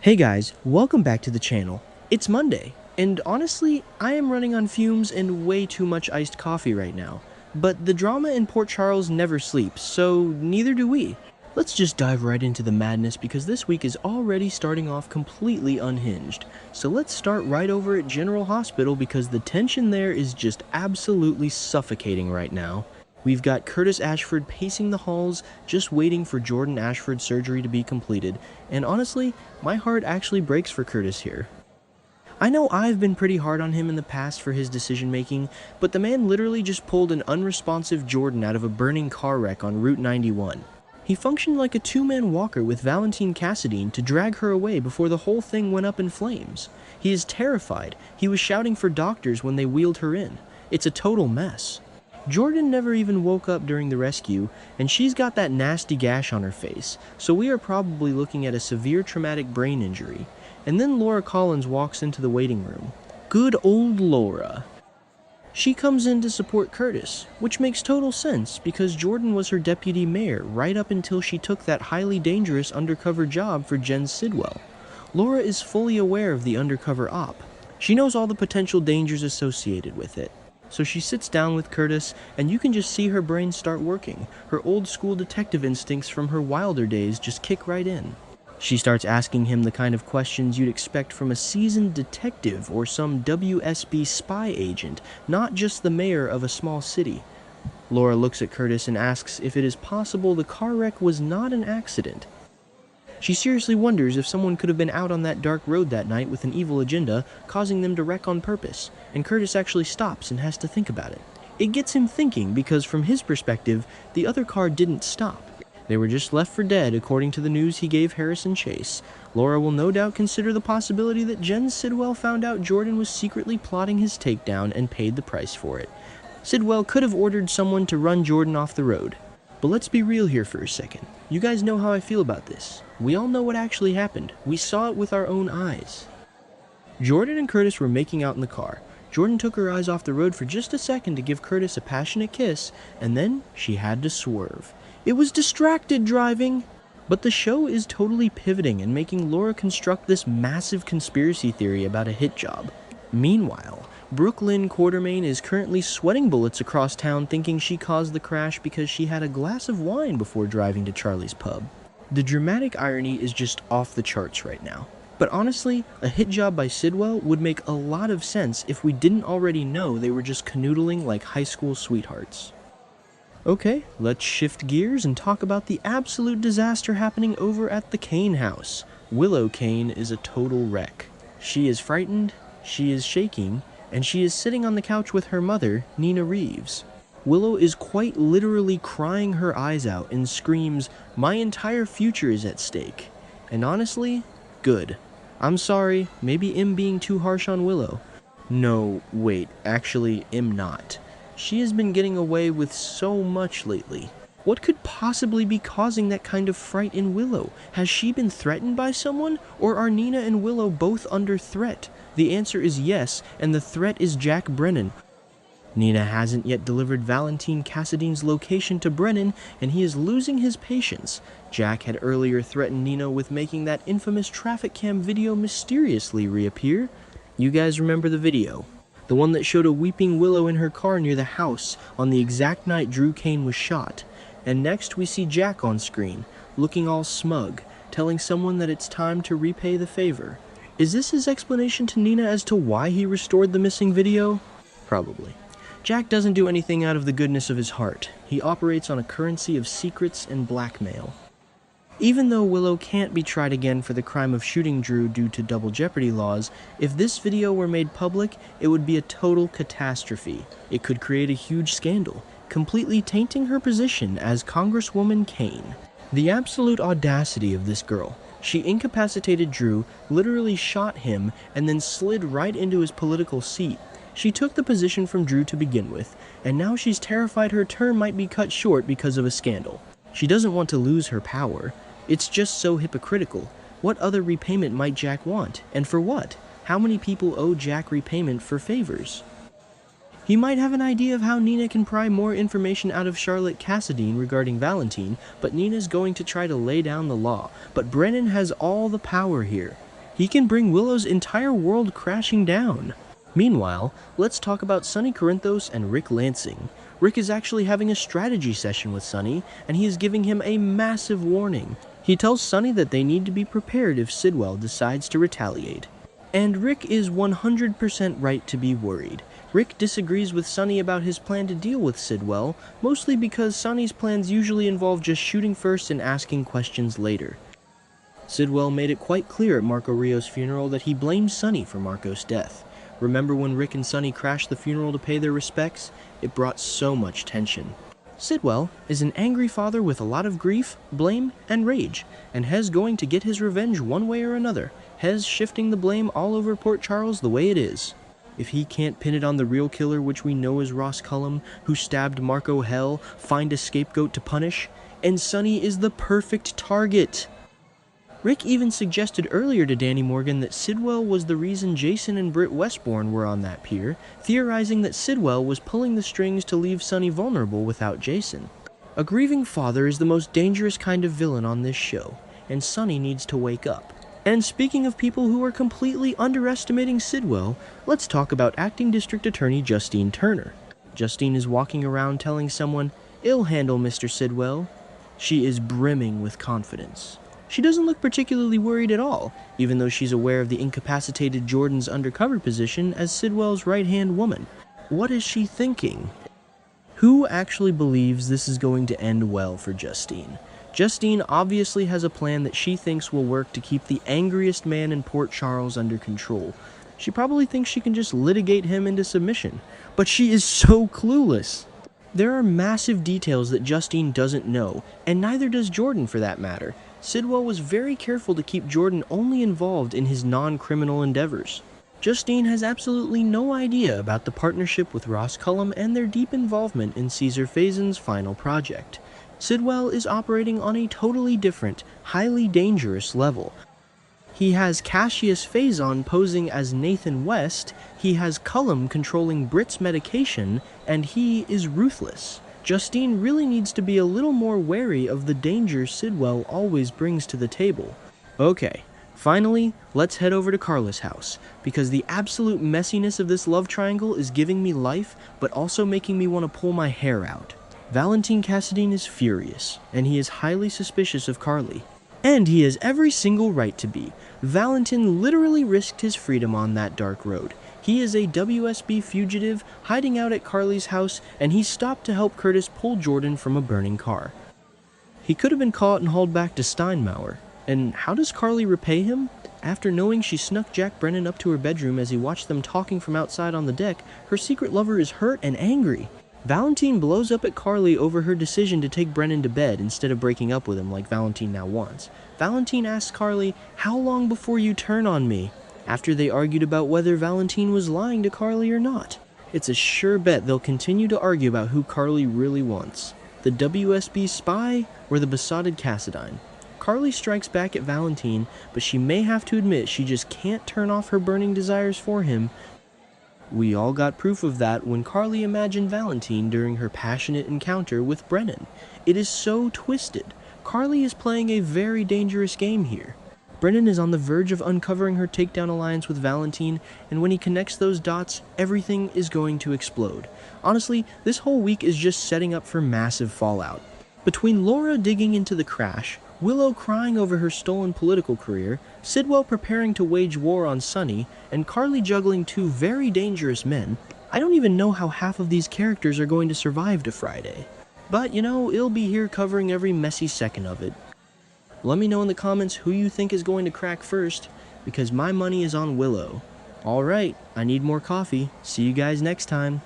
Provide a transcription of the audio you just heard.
Hey guys, welcome back to the channel. It's Monday, and honestly, I am running on fumes and way too much iced coffee right now. But the drama in Port Charles never sleeps, so neither do we. Let's just dive right into the madness because this week is already starting off completely unhinged. So let's start right over at General Hospital because the tension there is just absolutely suffocating right now. We've got Curtis Ashford pacing the halls, just waiting for Jordan Ashford's surgery to be completed, and honestly, my heart actually breaks for Curtis here. I know I've been pretty hard on him in the past for his decision making, but the man literally just pulled an unresponsive Jordan out of a burning car wreck on Route 91. He functioned like a two-man walker with Valentine to drag her away before the whole thing went up in flames. He is terrified. He was shouting for doctors when they wheeled her in. It's a total mess. Jordan never even woke up during the rescue, and she's got that nasty gash on her face, so we are probably looking at a severe traumatic brain injury. And then Laura Collins walks into the waiting room. Good old Laura. She comes in to support Curtis, which makes total sense because Jordan was her deputy mayor right up until she took that highly dangerous undercover job for Jen Sidwell. Laura is fully aware of the undercover op. She knows all the potential dangers associated with it. So she sits down with Curtis, and you can just see her brain start working. Her old-school detective instincts from her wilder days just kick right in. She starts asking him the kind of questions you'd expect from a seasoned detective or some WSB spy agent, not just the mayor of a small city. Laura looks at Curtis and asks if it is possible the car wreck was not an accident. She seriously wonders if someone could have been out on that dark road that night with an evil agenda, causing them to wreck on purpose, and Curtis actually stops and has to think about it. It gets him thinking because from his perspective, the other car didn't stop. They were just left for dead according to the news he gave Harrison Chase. Laura will no doubt consider the possibility that Jen Sidwell found out Jordan was secretly plotting his takedown and paid the price for it. Sidwell could have ordered someone to run Jordan off the road. But let's be real here for a second. You guys know how I feel about this. We all know what actually happened. We saw it with our own eyes. Jordan and Curtis were making out in the car. Jordan took her eyes off the road for just a second to give Curtis a passionate kiss, and then she had to swerve. It was distracted driving. But the show is totally pivoting and making Laura construct this massive conspiracy theory about a hit job. Meanwhile, Brooklyn Quartermain is currently sweating bullets across town thinking she caused the crash because she had a glass of wine before driving to Charlie's pub. The dramatic irony is just off the charts right now. But honestly, a hit job by Sidwell would make a lot of sense if we didn't already know they were just canoodling like high school sweethearts. Okay, let's shift gears and talk about the absolute disaster happening over at the Kane house. Willow Kane is a total wreck. She is frightened, she is shaking, and she is sitting on the couch with her mother, Nina Reeves. Willow is quite literally crying her eyes out and screams, "My entire future is at stake." And honestly, good. I'm sorry, maybe I'm being too harsh on Willow. No, wait, actually, I'm not. She has been getting away with so much lately. What could possibly be causing that kind of fright in Willow? Has she been threatened by someone, or are Nina and Willow both under threat? The answer is yes, and the threat is Jack Brennan. Nina hasn't yet delivered Valentine location to Brennan, and he is losing his patience. Jack had earlier threatened Nina with making that infamous traffic cam video mysteriously reappear. You guys remember the video? The one that showed a weeping Willow in her car near the house on the exact night Drew Kane was shot. And next we see Jack on screen, looking all smug, telling someone that it's time to repay the favor. Is this his explanation to Nina as to why he restored the missing video? Probably. Jack doesn't do anything out of the goodness of his heart. He operates on a currency of secrets and blackmail. Even though Willow can't be tried again for the crime of shooting Drew due to double jeopardy laws, if this video were made public, it would be a total catastrophe. It could create a huge scandal, completely tainting her position as Congresswoman Kane. The absolute audacity of this girl. She incapacitated Drew, literally shot him, and then slid right into his political seat. She took the position from Drew to begin with, and now she's terrified her term might be cut short because of a scandal. She doesn't want to lose her power. It's just so hypocritical. What other repayment might Jack want? And for what? How many people owe Jack repayment for favors? He might have an idea of how Nina can pry more information out of Charlotte Cassadine regarding Valentine, but Nina's going to try to lay down the law. But Brennan has all the power here. He can bring Willow's entire world crashing down. Meanwhile, let's talk about Sonny Corinthos and Rick Lansing. Rick is actually having a strategy session with Sonny, and he is giving him a massive warning. He tells Sonny that they need to be prepared if Sidwell decides to retaliate. And Rick is 100% right to be worried. Rick disagrees with Sonny about his plan to deal with Sidwell, mostly because Sonny's plans usually involve just shooting first and asking questions later. Sidwell made it quite clear at Marco Rio's funeral that he blamed Sonny for Marco's death. Remember when Rick and Sonny crashed the funeral to pay their respects? It brought so much tension. Sidwell is an angry father with a lot of grief, blame, and rage, and Hez going to get his revenge one way or another, Hez shifting the blame all over Port Charles the way it is. If he can't pin it on the real killer, which we know is Ross Cullum, who stabbed Marco Hell, find a scapegoat to punish, and Sonny is the perfect target. Rick even suggested earlier to Danny Morgan that Sidwell was the reason Jason and Britt Westbourne were on that pier, theorizing that Sidwell was pulling the strings to leave Sonny vulnerable without Jason. A grieving father is the most dangerous kind of villain on this show, and Sonny needs to wake up. And speaking of people who are completely underestimating Sidwell, let's talk about Acting District Attorney Justine Turner. Justine is walking around telling someone, "I'll handle Mr. Sidwell." She is brimming with confidence. She doesn't look particularly worried at all, even though she's aware of the incapacitated Jordan's undercover position as Sidwell's right-hand woman. What is she thinking? Who actually believes this is going to end well for Justine? Justine obviously has a plan that she thinks will work to keep the angriest man in Port Charles under control. She probably thinks she can just litigate him into submission, but she is so clueless. There are massive details that Justine doesn't know, and neither does Jordan for that matter. Sidwell was very careful to keep Jordan only involved in his non-criminal endeavors. Justine has absolutely no idea about the partnership with Ross Cullum and their deep involvement in Caesar Faison's final project. Sidwell is operating on a totally different, highly dangerous level. He has Cassius Faison posing as Nathan West, he has Cullum controlling Britt's medication, and he is ruthless. Justine really needs to be a little more wary of the danger Sidwell always brings to the table. Okay, finally, let's head over to Carla's house, because the absolute messiness of this love triangle is giving me life, but also making me want to pull my hair out. Valentine Cassadine is furious, and he is highly suspicious of Carly. And he has every single right to be. Valentine literally risked his freedom on that dark road. He is a WSB fugitive hiding out at Carly's house, and he stopped to help Curtis pull Jordan from a burning car. He could have been caught and hauled back to Steinmauer. And how does Carly repay him? After knowing she snuck Jack Brennan up to her bedroom as he watched them talking from outside on the deck, her secret lover is hurt and angry. Valentine blows up at Carly over her decision to take Brennan to bed instead of breaking up with him like Valentine now wants. Valentine asks Carly, "How long before you turn on me?" after they argued about whether Valentine was lying to Carly or not. It's a sure bet they'll continue to argue about who Carly really wants, the WSB spy or the besotted Cassadine. Carly strikes back at Valentine, but she may have to admit she just can't turn off her burning desires for him. We all got proof of that when Carly imagined Valentine during her passionate encounter with Brennan. It is so twisted. Carly is playing a very dangerous game here. Brennan is on the verge of uncovering her takedown alliance with Valentine, and when he connects those dots, everything is going to explode. Honestly, this whole week is just setting up for massive fallout. Between Laura digging into the crash, Willow crying over her stolen political career, Sidwell preparing to wage war on Sonny, and Carly juggling two very dangerous men, I don't even know how half of these characters are going to survive to Friday. But, you know, it'll be here covering every messy second of it. Let me know in the comments who you think is going to crack first, because my money is on Willow. Alright, I need more coffee. See you guys next time.